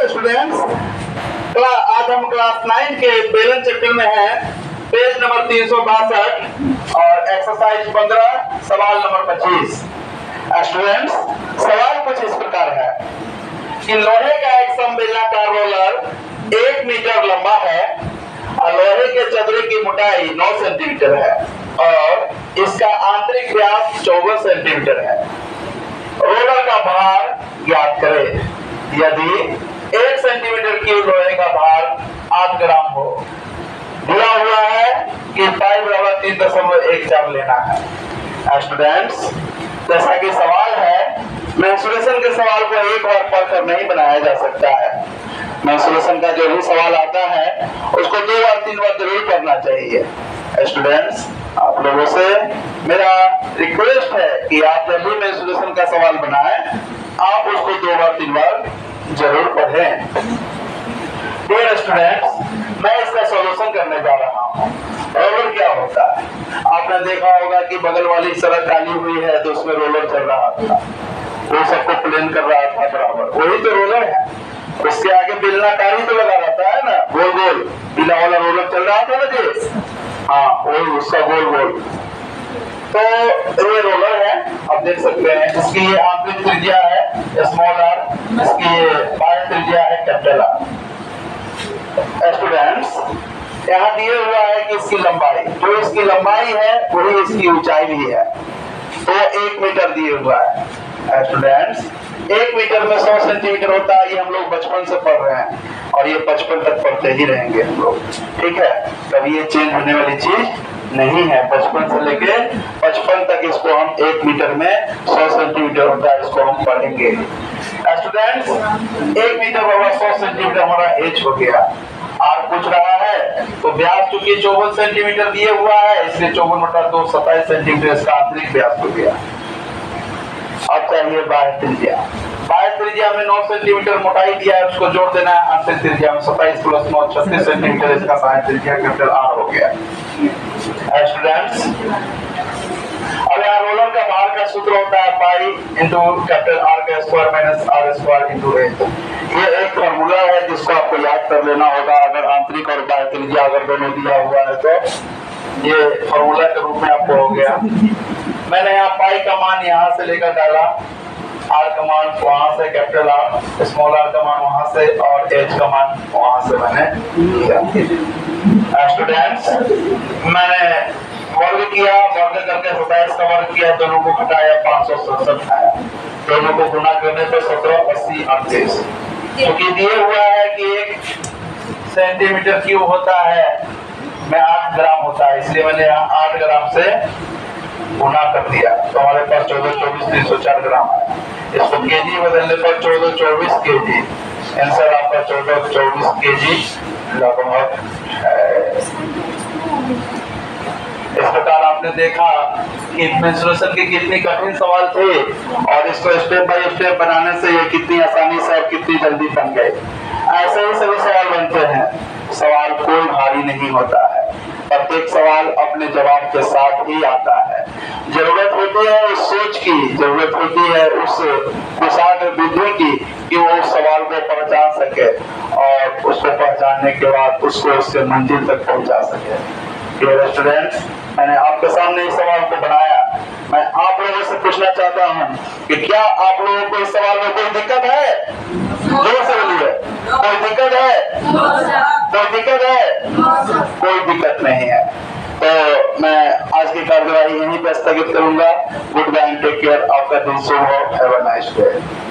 Students, आज हम class 9 के बेलन चैप्टर में हैं, पेज नंबर 362 और एक्सरसाइज 15 सवाल नंबर 25। स्टूडेंट्स, सवाल कुछ इस प्रकार है कि लोहे का एक समबेलनाकार रोलर 1 मीटर लंबा है और लोहे के चदरे की मोटाई 9 सेंटीमीटर है और इसका आंतरिक व्यास 14 सेंटीमीटर है। रोलर का भार ज्ञात करें। यदि 1 सेंटीमीटर की लोहे का भार 8 ग्राम हो, दिया हुआ है कि 5 = 3.14 लेना है। स्टूडेंट्स, जैसा कि सवाल है, मेंसुरेशन के सवाल को एक बार पढ़कर नहीं बनाया जा सकता है। मेंसुरेशन का जो भी सवाल आता है उसको 2 बार 3 बार जरूर पढ़ना चाहिए। स्टूडेंट्स, आप लोगों से मेरा रिक्वेस्ट है कि आप जब भी मेंसुरेशन का सवाल बनाएं, आप उसको 2 बार 3 बार जरूर पढ़ें। डियर स्टूडेंट्स, मैं इसका सॉल्यूशन करने जा रहा हूँ। रोलर क्या होता है? आपने देखा होगा कि बगल वाली सड़क खाली हुई है तो उसमें रोलर चल रहा था, वो सबको प्लेन कर रहा था बराबर, वही तो रोलर है। उसके आगे बेलनाकारी तो लगा रहता है ना, गोल गोल पीला वाला रोलर चल रहा था ना जी, हाँ वही उसका गोल गोल। तो ये रोलर है, आप देख सकते हैं। इसकी ये आंतरिक त्रिज्या है स्मॉल आर, इसकी बाह्य त्रिज्या है कैपिटल आर। स्टूडेंट्स, यहाँ दिए हुआ है कि इसकी लंबाई, जो इसकी लंबाई है वही इसकी ऊंचाई भी है, तो 1 मीटर दिए हुआ है। स्टूडेंट्स, 1 मीटर में 100 सेंटीमीटर होता है, ये हम लोग बचपन से पढ़ रहे हैं और ये 55 तक पढ़ते ही रहेंगे हम लोग, ठीक है। कभी ये चेंज होने वाली चीज नहीं है। बचपन से लेके 55 तक इसको हम 1 मीटर में 100 सेंटीमीटर होता है, इसको हम पढ़ेंगे। स्टूडेंट्स, 1 मीटर होगा 100 सेंटीमीटर हमारा एच हो गया। आर पूछ रहा है तो व्यास चूंकि 54 सेंटीमीटर दिए हुआ है, इसलिए 54/2 27 सेंटीमीटर इसका आंतरिक व्यास हो गया। अब चाहिए बाह्य त्रिज्या। बाह्य त्रिज्या में 9 सेंटीमीटर मोटाई दिया है, उसको जोड़ देना है आंतरिक त्रिज्या में। 27 + 9 36 सेंटीमीटर इसका बाह्य त्रिज्या कैपिटल आर हो गया। स्टूडेंट्स, अब यहाँ रोलर का भार का सूत्र होता है पाई इंटू कैपिटल आर का square minus R square into A. ये एक फॉर्मूला है जिसको आपको याद कर लेना होगा। अगर आंतरिक और बाह्य त्रिज्या अगर दोनों दिया हुआ है तो ये फॉर्मूला के रूप में आपको हो गया। मैंने यहाँ पाई का मान यहाँ से लेकर डाला, आर का मान वहां से, कैपिटल आर, स्मॉल आर का मान वहां से और एच का मान वहां से मैंने लिया। स्टूडेंट्स, मैंने वर्ग किया, वर्ग करके 27 का वर्ग किया, दोनों को घटाया 567 आया, दोनों को गुना करने पे 17 80 38। क्योंकि दिए हुआ है कि 1 सेंटीमीटर क्यूब होता है में 8 ग्राम होता है, इसलिए मैंने यहाँ 8 ग्राम से गुना कर दिया, तो हमारे पास 14 24 304 ग्राम है। इसको केजी बदलने पर 14 24 केजी, आंसर आपका 14 24 केजी लगभग है। इस प्रकार आपने देखा कि मेंसुरेशन के कितने कठिन सवाल थे और इसको स्टेप बाय स्टेप बनाने से ये कितनी आसानी से और कितनी जल्दी बन गए। ऐसे ही सभी सवाल बनते हैं। सवाल कोई भारी नहीं होता है, प्रत्येक सवाल अपने जवाब के साथ ही आता है। जरूरत होती है उस सोच की, जरूरत होती है उस कुशाग्र बुद्धि की कि वो उस सवाल को पहचान सके और उसको पहचानने के बाद उसको उसके मंजिल तक पहुंचा सके। स्टूडेंट्स, मैंने आपके सामने इस सवाल को बनाया। मैं आप लोगों से पूछना चाहता हूँ कि क्या आप लोगों को इस सवाल में कोई दिक्कत है? जोर से बोलिए, कोई दिक्कत है? कोई दिक्कत है? कोई दिक्कत नहीं है। तो मैं आज की कार्यवाही यहीं पर स्थगित करूंगा। Goodbye and take care. आपका दिन शुभ हो। Have a nice day.